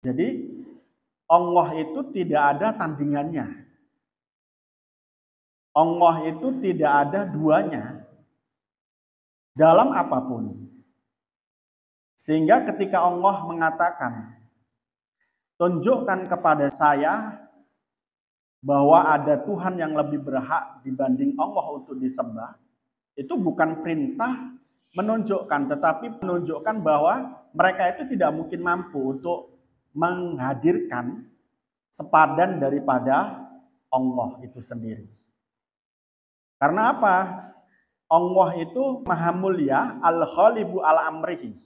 Jadi Allah itu tidak ada tandingannya. Allah itu tidak ada duanya dalam apapun. Sehingga ketika Allah mengatakan, tunjukkan kepada saya bahwa ada Tuhan yang lebih berhak dibanding Allah untuk disembah, itu bukan perintah menunjukkan, tetapi menunjukkan bahwa mereka itu tidak mungkin mampu untuk menghadirkan sepadan daripada Allah itu sendiri. Karena apa? Allah itu maha mulia, al-khalibu al-amrihi.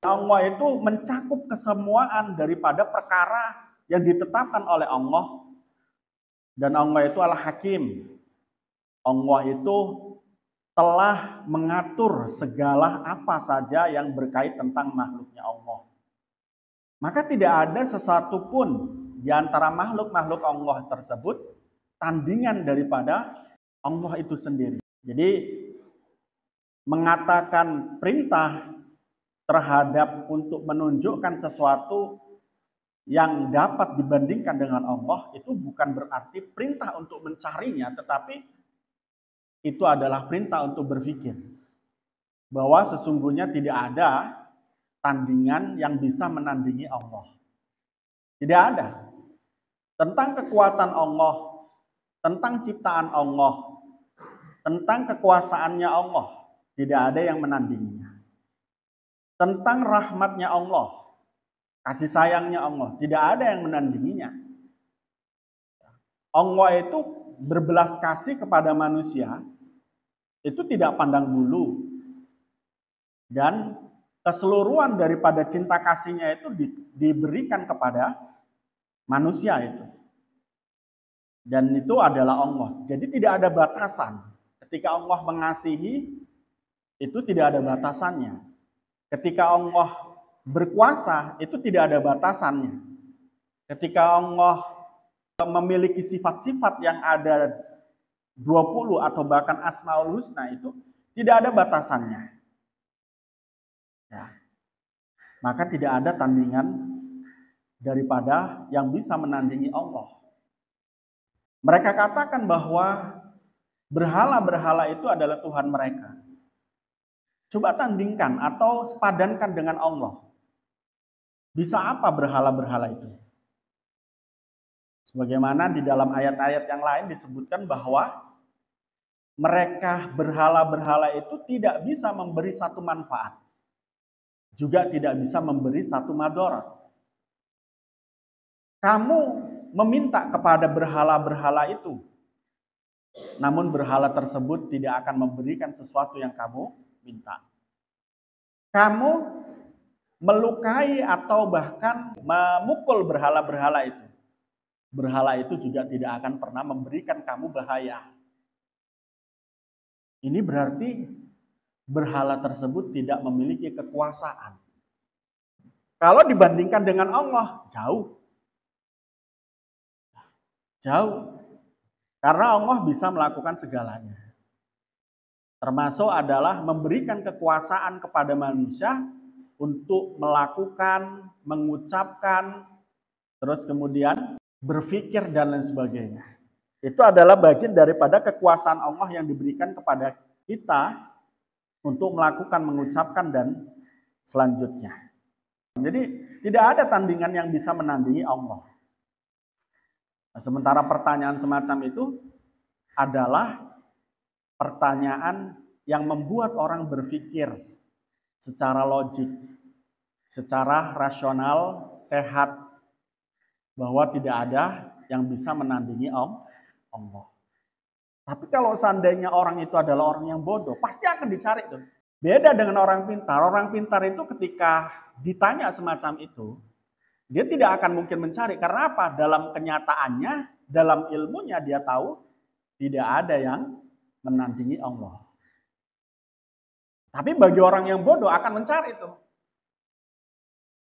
Allah itu mencakup kesemuaan daripada perkara yang ditetapkan oleh Allah. Dan Allah itu al-hakim. Allah itu telah mengatur segala apa saja yang berkait tentang makhluknya Allah. Maka tidak ada sesuatu pun di antara makhluk-makhluk Allah tersebut tandingan daripada Allah itu sendiri. Jadi mengatakan perintah terhadap untuk menunjukkan sesuatu yang dapat dibandingkan dengan Allah itu bukan berarti perintah untuk mencarinya, tetapi itu adalah perintah untuk berpikir bahwa sesungguhnya tidak ada tandingan yang bisa menandingi Allah. Tidak ada. Tentang kekuatan Allah, tentang ciptaan Allah, tentang kekuasaannya Allah, tidak ada yang menandinginya. Tentang rahmatnya Allah, kasih sayangnya Allah, tidak ada yang menandinginya. Allah itu berbelas kasih kepada manusia, itu tidak pandang bulu. Dan keseluruhan daripada cinta kasihnya itu diberikan kepada manusia itu. Dan itu adalah Allah. Jadi tidak ada batasan. Ketika Allah mengasihi, itu tidak ada batasannya. Ketika Allah berkuasa, itu tidak ada batasannya. Ketika Allah memiliki sifat-sifat yang ada 20 atau bahkan Asmaul Husna, itu tidak ada batasannya. Ya. Maka tidak ada tandingan daripada yang bisa menandingi Allah. Mereka katakan bahwa berhala-berhala itu adalah Tuhan mereka. Coba tandingkan atau sepadankan dengan Allah. Bisa apa berhala-berhala itu? Sebagaimana di dalam ayat-ayat yang lain disebutkan bahwa mereka berhala-berhala itu tidak bisa memberi satu manfaat. Juga tidak bisa memberi satu madarat. Kamu meminta kepada berhala-berhala itu, namun berhala tersebut tidak akan memberikan sesuatu yang kamu minta. Kamu melukai atau bahkan memukul berhala-berhala itu. Berhala itu juga tidak akan pernah memberikan kamu bahaya. Ini berarti berhala tersebut tidak memiliki kekuasaan. Kalau dibandingkan dengan Allah, jauh. Jauh. Karena Allah bisa melakukan segalanya. Termasuk adalah memberikan kekuasaan kepada manusia untuk melakukan, mengucapkan, terus kemudian berpikir dan lain sebagainya. Itu adalah bagian daripada kekuasaan Allah yang diberikan kepada kita untuk melakukan, mengucapkan, dan selanjutnya. Jadi tidak ada tandingan yang bisa menandingi Allah. Nah, sementara pertanyaan semacam itu adalah pertanyaan yang membuat orang berpikir secara logik, secara rasional, sehat, bahwa tidak ada yang bisa menandingi Allah. Tapi kalau seandainya orang itu adalah orang yang bodoh, pasti akan dicari tuh. Beda dengan orang pintar. Orang pintar itu ketika ditanya semacam itu, dia tidak akan mungkin mencari. Karena apa? Dalam kenyataannya, dalam ilmunya dia tahu tidak ada yang menandingi Allah. Tapi bagi orang yang bodoh akan mencari itu.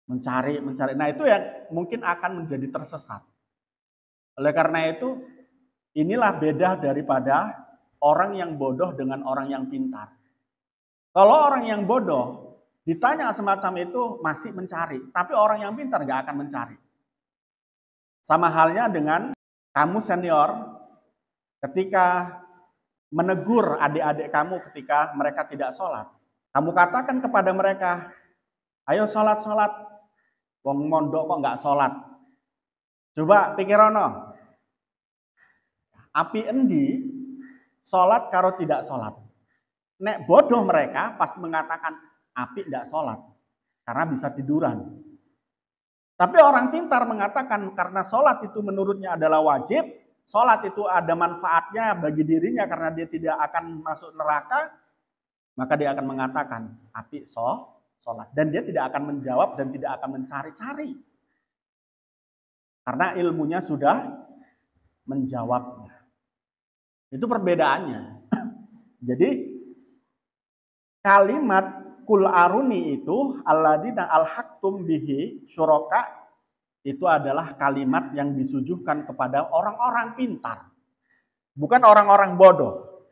Mencari. Nah itu yang mungkin akan menjadi tersesat. Oleh karena itu, inilah beda daripada orang yang bodoh dengan orang yang pintar. Kalau orang yang bodoh ditanya semacam itu masih mencari, tapi orang yang pintar gak akan mencari. Sama halnya dengan kamu senior ketika menegur adik-adik kamu ketika mereka tidak sholat. Kamu katakan kepada mereka, ayo sholat, wong mondok kok nggak sholat. Coba pikirono, api endi sholat karo tidak sholat. Nek bodoh mereka pas mengatakan api tidak sholat, karena bisa tiduran. Tapi orang pintar mengatakan karena sholat itu menurutnya adalah wajib, sholat itu ada manfaatnya bagi dirinya karena dia tidak akan masuk neraka, maka dia akan mengatakan api sholat. Dan dia tidak akan menjawab dan tidak akan mencari-cari. Karena ilmunya sudah menjawabnya. Itu perbedaannya. Jadi kalimat kul aruni itu alladzina alhaqtum bihi syuraka itu adalah kalimat yang disujuhkan kepada orang-orang pintar. Bukan orang-orang bodoh.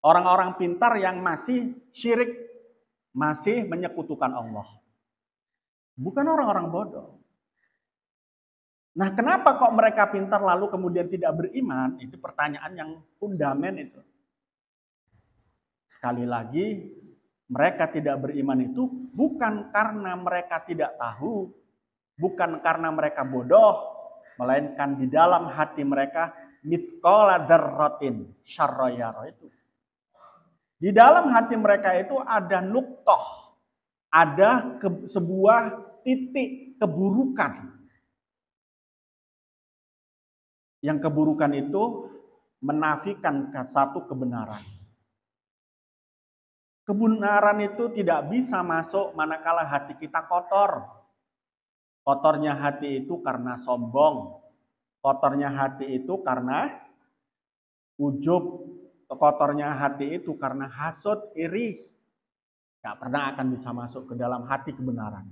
Orang-orang pintar yang masih syirik, masih menyekutukan Allah. Bukan orang-orang bodoh. Nah, kenapa kok mereka pintar lalu kemudian tidak beriman? Itu pertanyaan yang fundamen itu. Sekali lagi, mereka tidak beriman itu bukan karena mereka tidak tahu, bukan karena mereka bodoh, melainkan di dalam hati mereka mithqala dzarratin syarra yara itu. Di dalam hati mereka itu ada nuktoh, ada sebuah titik keburukan. Yang keburukan itu menafikan satu kebenaran. Kebenaran itu tidak bisa masuk manakala hati kita kotor. Kotornya hati itu karena sombong. Kotornya hati itu karena ujub. Kotornya hati itu karena hasud, iri. Gak pernah akan bisa masuk ke dalam hati kebenaran.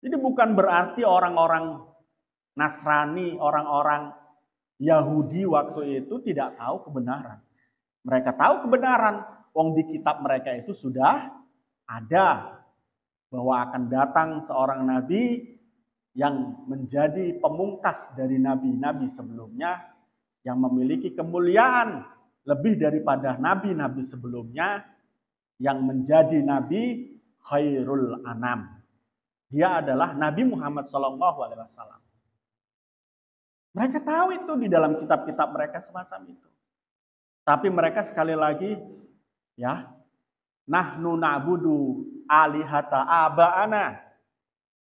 Jadi bukan berarti orang-orang Nasrani, orang-orang Yahudi waktu itu tidak tahu kebenaran. Mereka tahu kebenaran. Wong di kitab mereka itu sudah ada bahwa akan datang seorang nabi yang menjadi pemungkas dari nabi-nabi sebelumnya yang memiliki kemuliaan lebih daripada nabi-nabi sebelumnya yang menjadi nabi khairul anam. Dia adalah Nabi Muhammad SAW. Mereka tahu itu di dalam kitab-kitab mereka semacam itu. Tapi mereka sekali lagi ya, nahnu na'budu alihata aba'ana.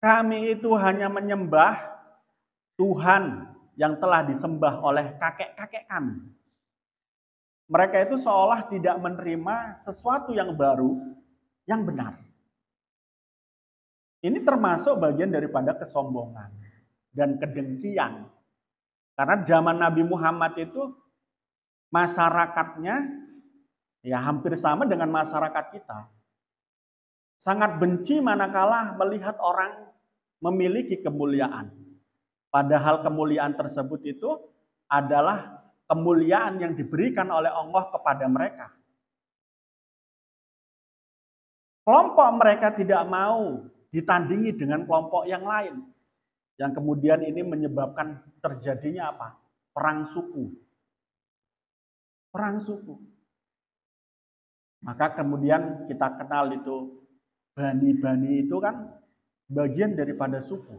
Kami itu hanya menyembah Tuhan yang telah disembah oleh kakek-kakek kami. Mereka itu seolah tidak menerima sesuatu yang baru, yang benar. Ini termasuk bagian daripada kesombongan dan kedengkian. Karena zaman Nabi Muhammad itu masyarakatnya ya hampir sama dengan masyarakat kita. Sangat benci manakala melihat orang memiliki kemuliaan. Padahal kemuliaan tersebut itu adalah kemuliaan yang diberikan oleh Allah kepada mereka. Kelompok mereka tidak mau ditandingi dengan kelompok yang lain. Yang kemudian ini menyebabkan terjadinya apa? Perang suku. Perang suku. Maka kemudian kita kenal itu Bani-Bani itu kan bagian daripada suku.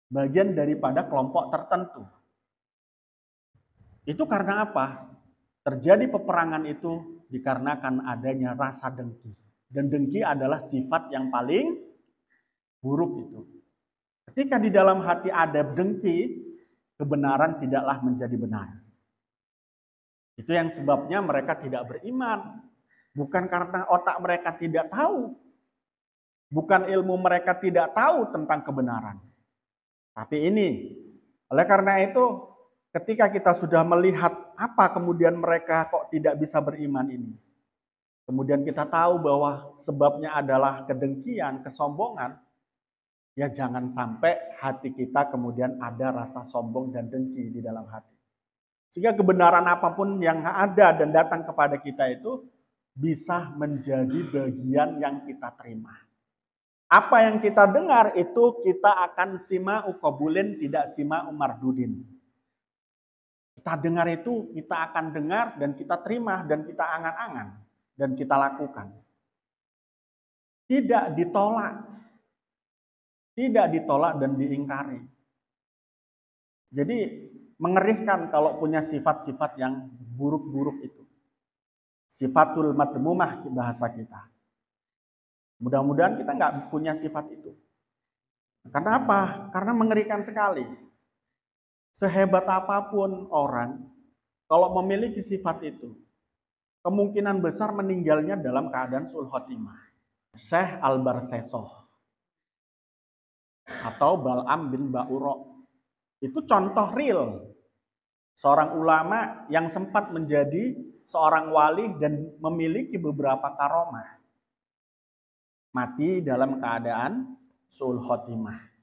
Bagian daripada kelompok tertentu. Itu karena apa? Terjadi peperangan itu dikarenakan adanya rasa dengki. Dan dengki adalah sifat yang paling buruk itu. Ketika di dalam hati ada dengki, kebenaran tidaklah menjadi benar. Itu yang sebabnya mereka tidak beriman. Bukan karena otak mereka tidak tahu. Bukan ilmu mereka tidak tahu tentang kebenaran. Tapi ini, oleh karena itu, ketika kita sudah melihat apa kemudian mereka kok tidak bisa beriman ini. Kemudian kita tahu bahwa sebabnya adalah kedengkian, kesombongan. Ya jangan sampai hati kita kemudian ada rasa sombong dan dengki di dalam hati. Sehingga kebenaran apapun yang ada dan datang kepada kita itu bisa menjadi bagian yang kita terima. Apa yang kita dengar itu kita akan sima'u qabulin, tidak sima'u mardudin. Kita dengar itu, kita akan dengar dan kita terima dan kita angan-angan dan kita lakukan. Tidak ditolak. Tidak ditolak dan diingkari. Jadi mengerikan kalau punya sifat-sifat yang buruk-buruk itu. Sifatul madmumah bahasa kita. Mudah-mudahan kita nggak punya sifat itu. Karena apa? Karena mengerikan sekali. Sehebat apapun orang, kalau memiliki sifat itu, kemungkinan besar meninggalnya dalam keadaan sul khotimah. Syekh Al-Barsesoh atau Bal'am bin Ba'uro itu contoh real seorang ulama yang sempat menjadi seorang wali dan memiliki beberapa karomah. Mati dalam keadaan sul khotimah.